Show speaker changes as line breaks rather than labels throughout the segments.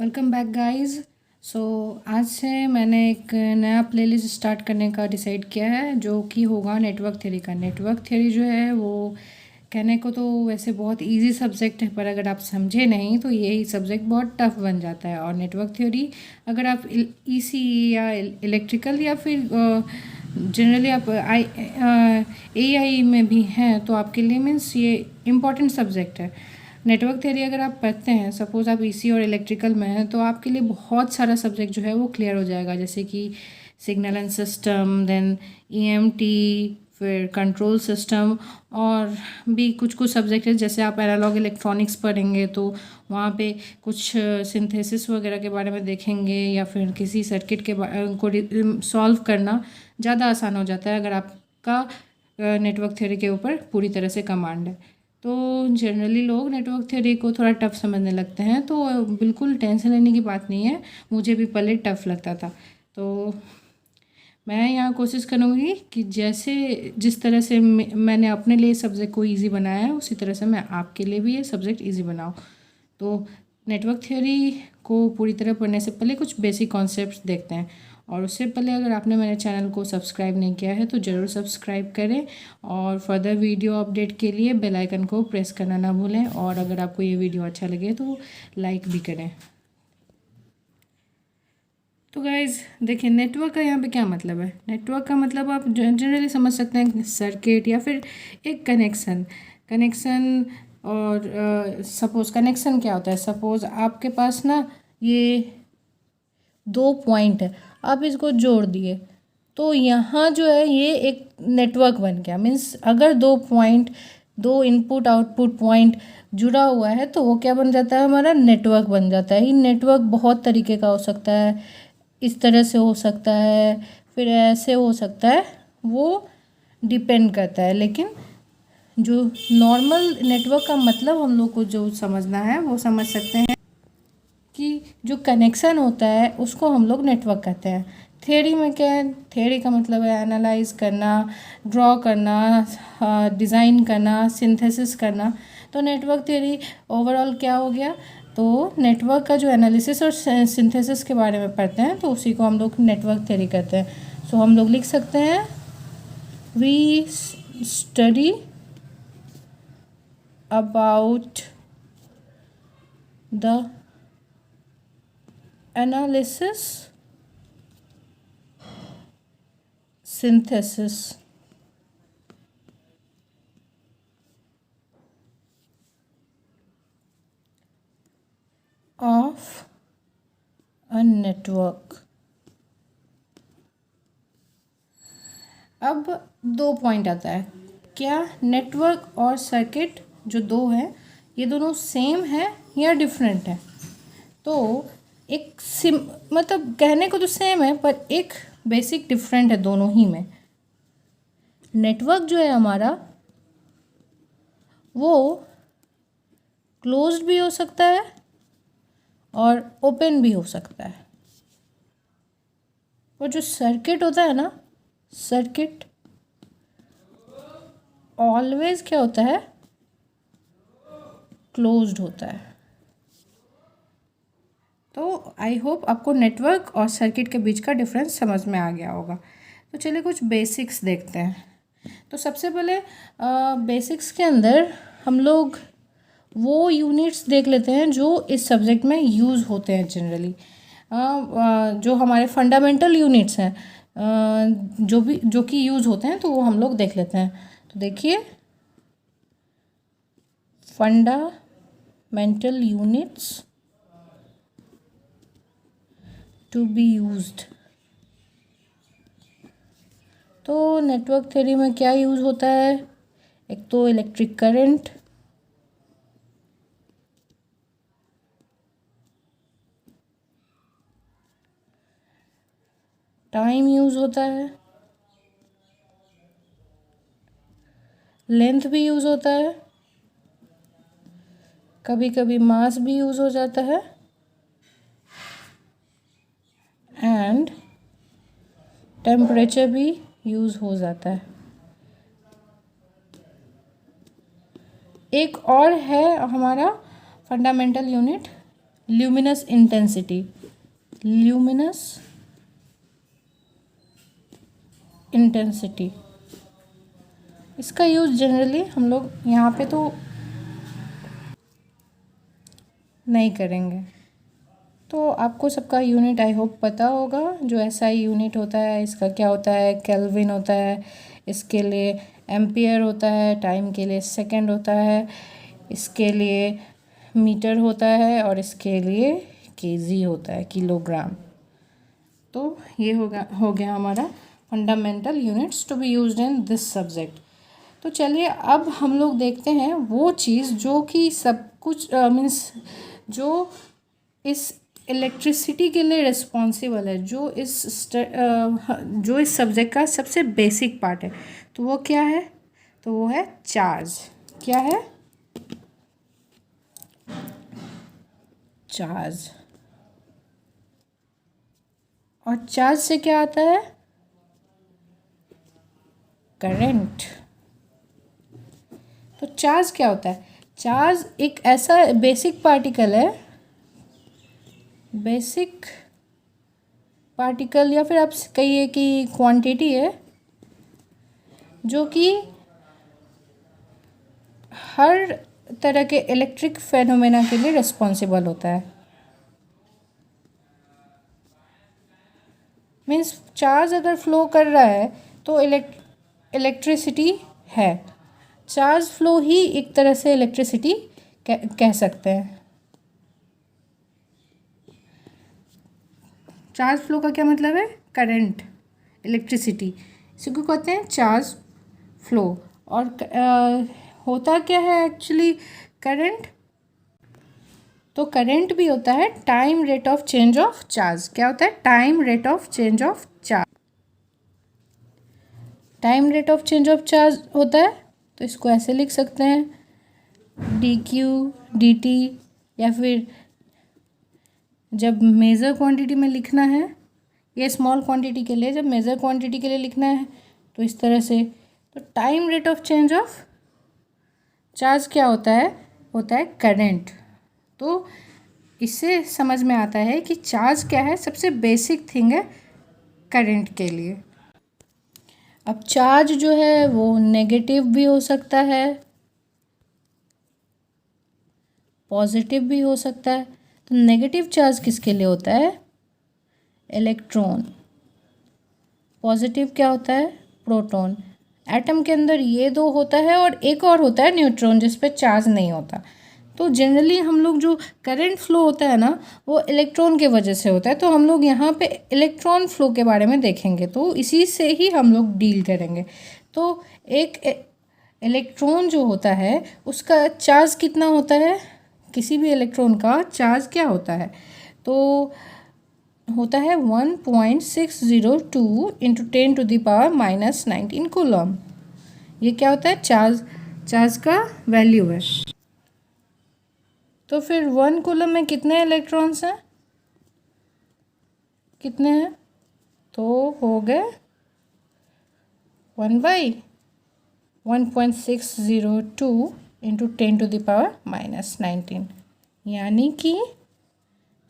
Welcome back guys. सो आज से मैंने एक नया प्लेलिस्ट स्टार्ट करने का डिसाइड किया है जो कि होगा नेटवर्क थ्योरी का। नेटवर्क थ्योरी जो है वो कहने को तो वैसे बहुत इजी सब्जेक्ट है, पर अगर आप समझे नहीं तो यही सब्जेक्ट बहुत टफ बन जाता है। और नेटवर्क थ्योरी अगर आप ईसी या इलेक्ट्रिकल या फिर जनरली आप एआई में भी हैं तो आपके लिए मीन्स ये इम्पॉर्टेंट सब्जेक्ट है। नेटवर्क थ्योरी अगर आप पढ़ते हैं, सपोज़ आप ईसी और इलेक्ट्रिकल में हैं, तो आपके लिए बहुत सारा सब्जेक्ट जो है वो क्लियर हो जाएगा, जैसे कि signal and system, then EMT, फिर कंट्रोल सिस्टम, और भी कुछ कुछ सब्जेक्ट है जैसे आप एनालॉग इलेक्ट्रॉनिक्स पढ़ेंगे तो वहाँ पे कुछ सिंथेसिस वगैरह के बारे में देखेंगे, या फिर किसी सर्किट के को सॉल्व करना ज़्यादा आसान हो जाता है अगर आपका नेटवर्क थ्योरी के ऊपर पूरी तरह से कमांड है। तो जनरली लोग नेटवर्क थ्योरी को थोड़ा टफ समझने लगते हैं, तो बिल्कुल टेंशन लेने की बात नहीं है। मुझे भी पहले टफ लगता था, तो मैं यहाँ कोशिश करूँगी कि जैसे जिस तरह से मैंने अपने लिए सब्जेक्ट को इजी बनाया है उसी तरह से मैं आपके लिए भी ये सब्जेक्ट इजी बनाऊँ। तो नेटवर्क थ्योरी को पूरी तरह पढ़ने से पहले कुछ बेसिक कॉन्सेप्ट्स देखते हैं, और उससे पहले अगर आपने मेरे चैनल को सब्सक्राइब नहीं किया है तो ज़रूर सब्सक्राइब करें, और फर्दर वीडियो अपडेट के लिए बेल आइकन को प्रेस करना ना भूलें, और अगर आपको ये वीडियो अच्छा लगे तो लाइक भी करें। तो गाइज़ देखिए, नेटवर्क का यहाँ पे क्या मतलब है। नेटवर्क का मतलब आप जनरली समझ सकते हैं सर्किट या फिर एक कनेक्शन। कनेक्शन और सपोज़ कनेक्शन क्या होता है, सपोज़ आपके पास ना ये दो पॉइंट है, आप इसको जोड़ दिए तो यहाँ जो है ये एक नेटवर्क बन गया। मीन्स अगर दो पॉइंट, दो इनपुट आउटपुट पॉइंट जुड़ा हुआ है तो वो क्या बन जाता है, हमारा नेटवर्क बन जाता है। ये नेटवर्क बहुत तरीके का हो सकता है, इस तरह से हो सकता है, फिर ऐसे हो सकता है, वो डिपेंड करता है। लेकिन जो नॉर्मल नेटवर्क का मतलब हम लोग को जो समझना है वो समझ सकते हैं कि जो कनेक्शन होता है उसको हम लोग नेटवर्क कहते हैं। थ्योरी में क्या है, थ्योरी का मतलब है एनालाइज करना, ड्रॉ करना, डिज़ाइन करना, सिंथेसिस करना। तो नेटवर्क थ्योरी ओवरऑल क्या हो गया, तो नेटवर्क का जो एनालिसिस और सिंथेसिस के बारे में पढ़ते हैं तो उसी को हम लोग नेटवर्क थ्योरी कहते हैं। सो हम लोग लिख सकते हैं we study about the analysis, synthesis of a network। अब दो पॉइंट आता है, क्या नेटवर्क और सर्किट जो दो हैं ये दोनों सेम है या डिफरेंट है। तो एक मतलब कहने को तो सेम है पर एक बेसिक डिफरेंट है दोनों ही में। नेटवर्क जो है हमारा वो क्लोज्ड भी हो सकता है और ओपन भी हो सकता है। और जो सर्किट होता है ना, सर्किट ऑलवेज क्या होता है, क्लोज्ड होता है। तो आई होप आपको नेटवर्क और सर्किट के बीच का डिफरेंस समझ में आ गया होगा। तो चलिए कुछ बेसिक्स देखते हैं। तो सबसे पहले बेसिक्स के अंदर हम लोग वो यूनिट्स देख लेते हैं जो इस सब्जेक्ट में यूज़ होते हैं जनरली। जो हमारे फंडामेंटल यूनिट्स हैं, जो कि यूज़ होते हैं, तो वो हम लोग देख लेते हैं। तो देखिए, fundamental units to be used. तो नेटवर्क थ्योरी में क्या यूज़ होता है, एक तो इलेक्ट्रिक करंट, टाइम यूज़ होता है, लेंथ भी यूज़ होता है, कभी कभी मास भी यूज़ हो जाता है, एंड टेम्परेचर भी यूज़ हो जाता है। एक और है हमारा fundamental unit luminous intensity, luminous intensity, इसका यूज़ जनरली हम लोग यहाँ पे तो नहीं करेंगे। तो आपको सबका यूनिट आई होप पता होगा। जो एसआई यूनिट होता है इसका क्या होता है, केल्विन होता है, इसके लिए एम्पियर होता है, टाइम के लिए सेकंड होता है, इसके लिए मीटर होता है और इसके लिए केजी होता है, किलोग्राम। तो ये हो गया हमारा fundamental units to be used in this subject. तो चलिए अब हम लोग देखते हैं वो चीज़ जो कि सब कुछ मीन्स जो इस इलेक्ट्रिसिटी के लिए रिस्पॉन्सिबल है, जो इस सब्जेक्ट का सबसे बेसिक पार्ट है। तो वो क्या है? तो वो है चार्ज। क्या है? चार्ज। और चार्ज से क्या आता है? करंट। तो चार्ज क्या होता है? चार्ज एक ऐसा बेसिक पार्टिकल है, बेसिक पार्टिकल या फिर आप कहिए कि क्वांटिटी है, जो कि हर तरह के इलेक्ट्रिक फेनोमेना के लिए रिस्पॉन्सिबल होता है। मीन्स चार्ज अगर फ्लो कर रहा है तो इलेक्ट्रिसिटी है। चार्ज फ्लो ही एक तरह से इलेक्ट्रिसिटी कह सकते हैं। चार्ज फ्लो का क्या मतलब है? करंट, इलेक्ट्रिसिटी, इसी को कहते हैं चार्ज फ्लो। और होता क्या है एक्चुअली करंट? तो करंट भी होता है time rate of change of charge. क्या होता है? Time rate of change of charge. Time rate of change of charge होता है तो इसको ऐसे लिख सकते हैं डी क्यू डी टी, या फिर जब मेज़र क्वांटिटी में लिखना है, ये स्मॉल क्वांटिटी के लिए, जब मेज़र क्वांटिटी के लिए लिखना है तो इस तरह से। तो time rate of change of charge क्या होता है? होता है करंट। तो इससे समझ में आता है कि चार्ज क्या है, सबसे बेसिक थिंग है करंट के लिए। अब चार्ज जो है वो नेगेटिव भी हो सकता है, पॉजिटिव भी हो सकता है। तो नेगेटिव चार्ज किसके लिए होता है? इलेक्ट्रॉन। पॉजिटिव क्या होता है? प्रोटॉन। एटम के अंदर ये दो होता है और एक और होता है न्यूट्रॉन, जिस पे चार्ज नहीं होता। तो जनरली हम लोग जो करंट फ्लो होता है ना, वो इलेक्ट्रॉन के वजह से होता है। तो हम लोग यहाँ पे इलेक्ट्रॉन फ्लो के बारे में देखेंगे, तो इसी से ही हम लोग डील करेंगे। तो एक इलेक्ट्रॉन जो होता है उसका चार्ज कितना होता है? किसी भी इलेक्ट्रॉन का चार्ज क्या होता है? तो होता है 1.602 इंटू 10⁻⁻⁹ कूलम। ये क्या होता है? चार्ज का वैल्यू है। तो फिर 1 कूलम में कितने इलेक्ट्रॉन्स हैं? कितने हैं? तो हो गए 1/1.602 इंटू 10⁻⁻⁹, यानी कि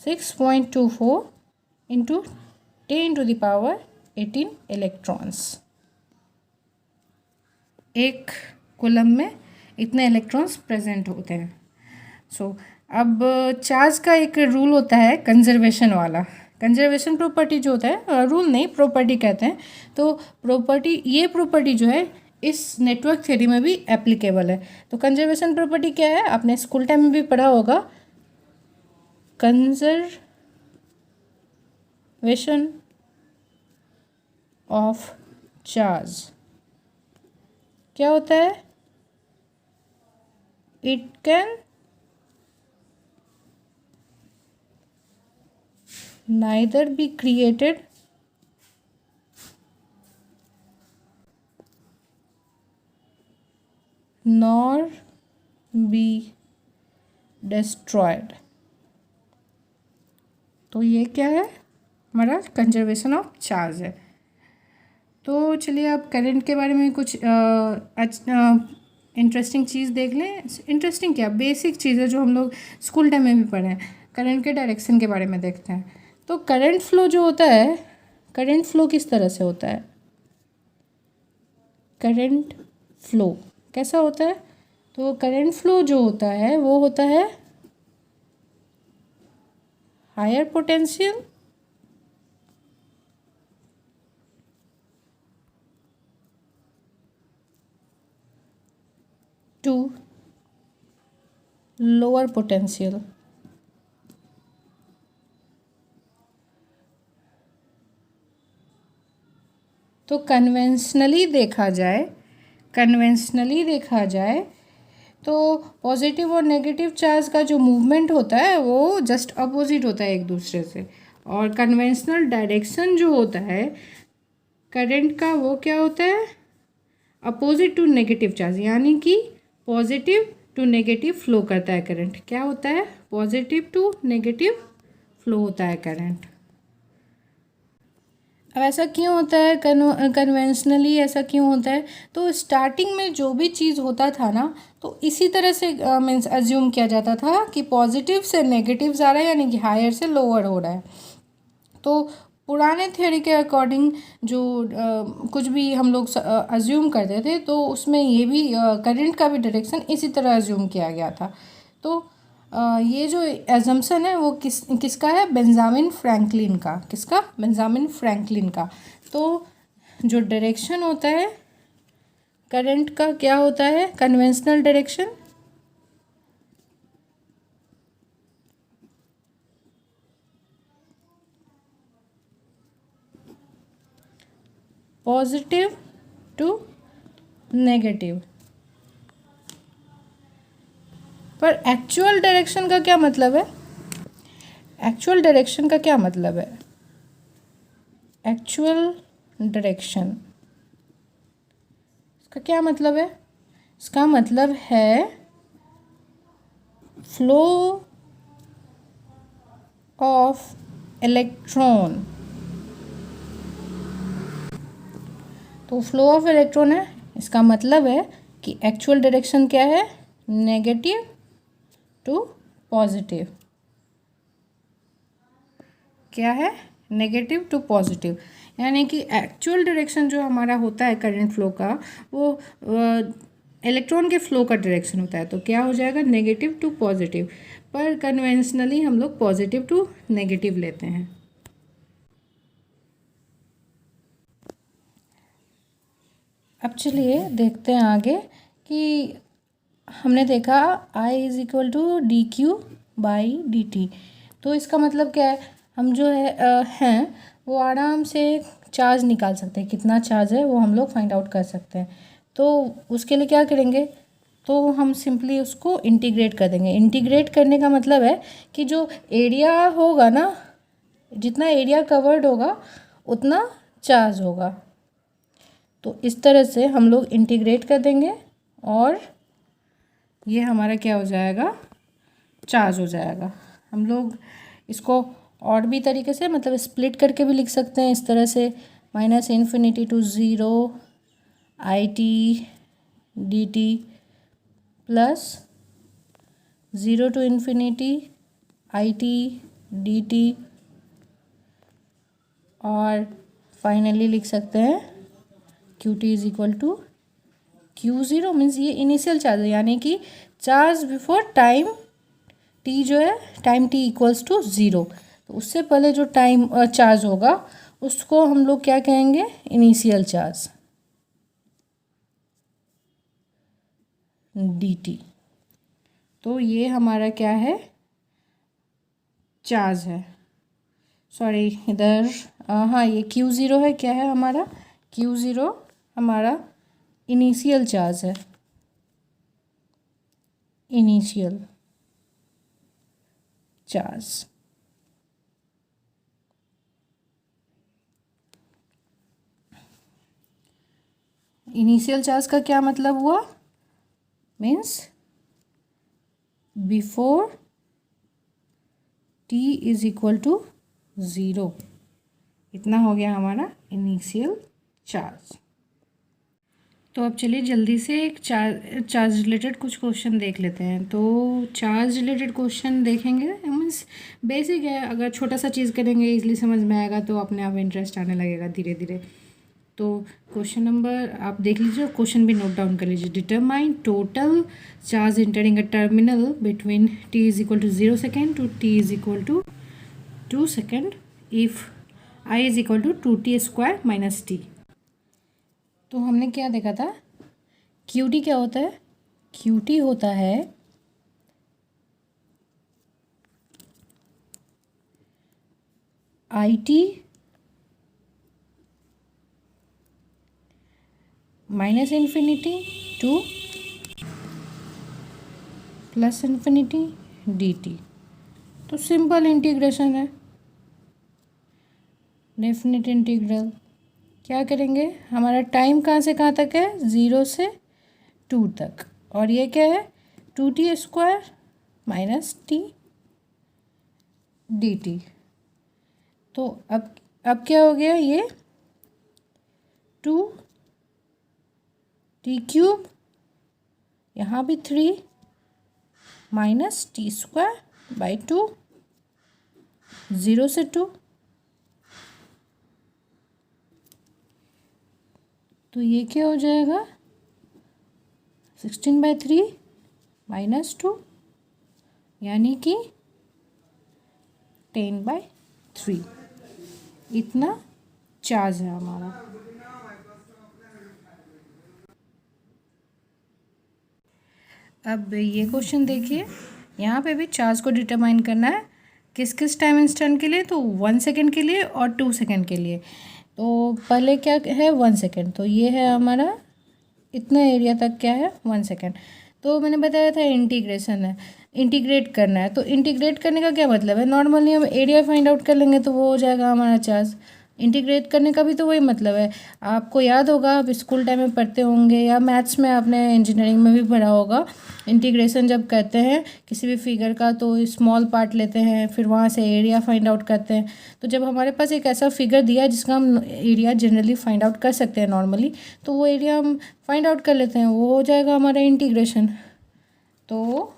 6.24 इंटू 10⁻18 इलेक्ट्रॉन्स। एक कूलम में इतने इलेक्ट्रॉन्स प्रेजेंट होते हैं। अब चार्ज का एक रूल होता है कंजर्वेशन वाला। कंजर्वेशन प्रॉपर्टी जो होता है, रूल नहीं प्रॉपर्टी कहते हैं। तो ये प्रॉपर्टी जो है इस नेटवर्क थ्योरी में भी एप्लीकेबल है। तो कंजर्वेशन प्रॉपर्टी क्या है? आपने स्कूल टाइम में भी पढ़ा होगा। कंजर्वेशन ऑफ चार्ज क्या होता है? It can neither be created nor be destroyed। तो ये क्या है? हमारा कंजर्वेशन ऑफ चार्ज है। तो चलिए आप करंट के बारे में कुछ इंटरेस्टिंग चीज़ देख लें। इंटरेस्टिंग क्या, बेसिक चीज़ है जो हम लोग स्कूल टाइम में भी पढ़े हैं। करंट के डायरेक्शन के बारे में देखते हैं। तो करंट फ्लो जो होता है, करंट फ्लो किस तरह से होता है? करंट फ्लो कैसा होता है? तो करंट फ्लो जो होता है वो होता है higher potential to lower potential. तो कन्वेंशनली देखा जाए तो पॉजिटिव और नेगेटिव चार्ज का जो मूवमेंट होता है वो जस्ट अपोजिट होता है एक दूसरे से। और कन्वेंशनल डायरेक्शन जो होता है करंट का वो क्या होता है? अपोजिट टू नेगेटिव चार्ज, यानी कि पॉजिटिव टू नेगेटिव फ्लो करता है करंट। क्या होता है? पॉजिटिव टू नेगेटिव फ्लो होता है करंट। अब ऐसा क्यों होता है? कन्वेंशनली ऐसा क्यों होता है? तो स्टार्टिंग में जो भी चीज़ होता था ना, तो इसी तरह से मीन्स अज्यूम किया जाता था कि पॉजिटिव से नेगेटिव आ रहा है, यानी कि हायर से लोअर हो रहा है। तो पुराने थ्योरी के अकॉर्डिंग जो कुछ भी हम लोग अज्यूम करते थे, तो उसमें ये भी करंट का भी डायरेक्शन इसी तरह अज्यूम किया गया था। तो ये जो एजम्पशन है वो किसका है? बेंजामिन फ्रैंकलिन का। किसका? बेंजामिन फ्रैंकलिन का। तो जो डायरेक्शन होता है करंट का क्या होता है? Conventional direction positive to negative. पर एक्चुअल डायरेक्शन का क्या मतलब है? एक्चुअल डायरेक्शन का क्या मतलब है? एक्चुअल डायरेक्शन इसका क्या मतलब है? इसका मतलब है फ्लो ऑफ इलेक्ट्रॉन। तो फ्लो ऑफ इलेक्ट्रॉन है, इसका मतलब है कि एक्चुअल डायरेक्शन क्या है? Negative to positive. क्या है? Negative to positive. यानी कि एक्चुअल डायरेक्शन जो हमारा होता है करंट फ्लो का, वो इलेक्ट्रॉन के फ्लो का डायरेक्शन होता है। तो क्या हो जाएगा? Negative to positive. पर कन्वेंशनली हम लोग पॉजिटिव टू नेगेटिव लेते हैं। अब चलिए देखते हैं आगे कि हमने देखा I is equal to d q by d t. तो इसका मतलब क्या है? हम जो हैं वो आराम से चार्ज निकाल सकते हैं। कितना चार्ज है वो हम लोग फाइंड आउट कर सकते हैं। तो उसके लिए क्या करेंगे? तो हम सिंपली उसको इंटीग्रेट कर देंगे। इंटीग्रेट करने का मतलब है कि जो एरिया होगा ना, जितना एरिया कवर्ड होगा उतना चार्ज होगा। तो इस तरह से हम लोग इंटीग्रेट कर देंगे और ये हमारा क्या हो जाएगा? चार्ज हो जाएगा। हम लोग इसको और भी तरीके से मतलब स्प्लिट करके भी लिख सकते हैं इस तरह से, -∞ to 0 IT dt plus 0 to ∞ IT dt, और फाइनली लिख सकते हैं QT is equal to Q0। Means ये इनिशियल चार्ज है, यानी कि चार्ज बिफोर टाइम t जो है टाइम t इक्वल्स टू 0। तो उससे पहले जो टाइम चार्ज होगा उसको हम लोग क्या कहेंगे? Initial charge dt। तो ये हमारा क्या है? चार्ज है। सॉरी इधर हाँ ये Q0 है। क्या है हमारा? Q0 हमारा इनिशियल चार्ज है। Initial charge. इनिशियल चार्ज का क्या मतलब हुआ? Means before t is equal to 0। इतना हो गया हमारा इनिशियल चार्ज। तो अब चलिए जल्दी से एक चार्ज रिलेटेड कुछ क्वेश्चन देख लेते हैं। तो चार्ज रिलेटेड क्वेश्चन देखेंगे, मीन्स बेसिक है, अगर छोटा सा चीज़ करेंगे इजली समझ में आएगा तो अपने आप इंटरेस्ट आने लगेगा धीरे धीरे। तो क्वेश्चन नंबर आप देख लीजिए, क्वेश्चन भी नोट डाउन कर लीजिए। Determine total charge entering a terminal between t is equal to 0 second to t is equal to 2 second if I is equal to 2t² minus t. तो हमने क्या देखा था, QT क्या होता है? QT होता है IT minus infinity two plus infinity DT। तो सिंपल इंटीग्रेशन है, डेफिनेट इंटीग्रल। क्या करेंगे, हमारा टाइम कहाँ से कहाँ तक है? 0 से 2 तक, और ये क्या है? 2t² minus T dt। तो अब क्या हो गया, ये 2t³ यहाँ भी 3 माइनस t² बाई 2, 0 से 2। तो ये क्या हो जाएगा, 16/3 माइनस 2, यानी कि 10/3। इतना चार्ज है हमारा। अब ये क्वेश्चन देखिए, यहाँ पे भी चार्ज को डिटरमाइन करना है। किस किस टाइम इंस्टेंट के लिए? तो 1 सेकेंड के लिए और 2 सेकेंड के लिए। तो पहले क्या है, 1 सेकेंड। तो ये है हमारा, इतना एरिया तक क्या है, 1 सेकेंड। तो मैंने बताया था इंटीग्रेशन है, इंटीग्रेट करना है। तो इंटीग्रेट करने का क्या मतलब है, नॉर्मली हम एरिया फाइंड आउट कर लेंगे तो वो हो जाएगा हमारा चार्ज। इंटीग्रेट करने का भी तो वही मतलब है। आपको याद होगा, आप स्कूल टाइम में पढ़ते होंगे या मैथ्स में आपने इंजीनियरिंग में भी पढ़ा होगा। इंटीग्रेशन जब करते हैं किसी भी फिगर का तो स्मॉल पार्ट लेते हैं, फिर वहाँ से एरिया फाइंड आउट करते हैं। तो जब हमारे पास एक ऐसा फिगर दिया है जिसका हम एरिया जनरली फाइंड आउट कर सकते हैं नॉर्मली, तो वो एरिया हम फाइंड आउट कर लेते हैं, वो हो जाएगा हमारा इंटीग्रेशन। तो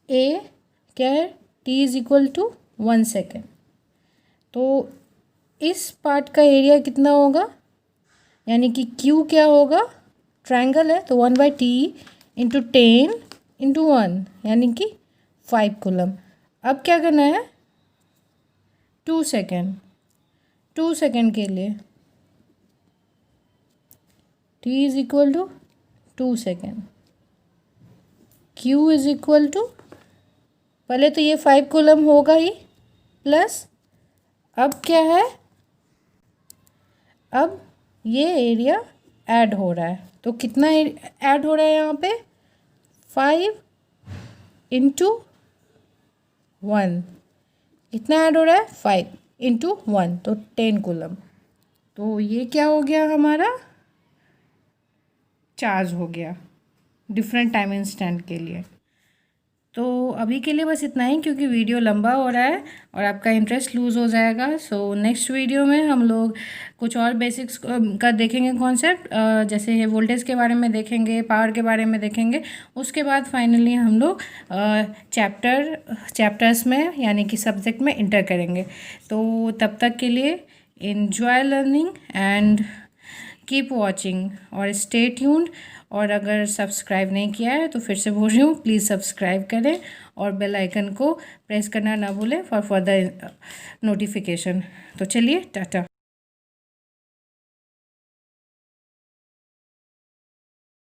ए क्या है, t is equal to 1 second. तो इस पार्ट का एरिया कितना होगा, यानी कि Q क्या होगा, ट्रायंगल है तो 1/t इंटू 10 इंटू 1, यानी कि 5 कूलम। अब क्या करना है, 2 सेकेंड, 2 सेकेंड के लिए t is equal to 2 second, Q is equal to, पहले तो ये 5 कूलम होगा ही, प्लस अब क्या है, अब ये एरिया ऐड हो रहा है। तो कितना ऐड हो रहा है यहाँ पे, 5 इंटू 1। कितना ऐड हो रहा है, 5 इंटू 1, तो 10 कूलम। तो ये क्या हो गया, हमारा चार्ज हो गया डिफरेंट टाइम इंस्टेंट के लिए। तो अभी के लिए बस इतना ही, क्योंकि वीडियो लंबा हो रहा है और आपका इंटरेस्ट लूज़ हो जाएगा। सो नेक्स्ट वीडियो में हम लोग कुछ और बेसिक्स का देखेंगे कॉन्सेप्ट, जैसे वोल्टेज के बारे में देखेंगे, पावर के बारे में देखेंगे। उसके बाद फाइनली हम लोग चैप्टर्स में यानी कि सब्जेक्ट में इंटर करेंगे। तो तब तक के लिए enjoy learning and keep watching और स्टे ट्यून्ड। और अगर सब्सक्राइब नहीं किया है तो फिर से बोल रही हूँ, प्लीज़ सब्सक्राइब करें और बेल आइकन को प्रेस करना ना भूलें फॉर फर्दर नोटिफिकेशन। तो चलिए, टाटा।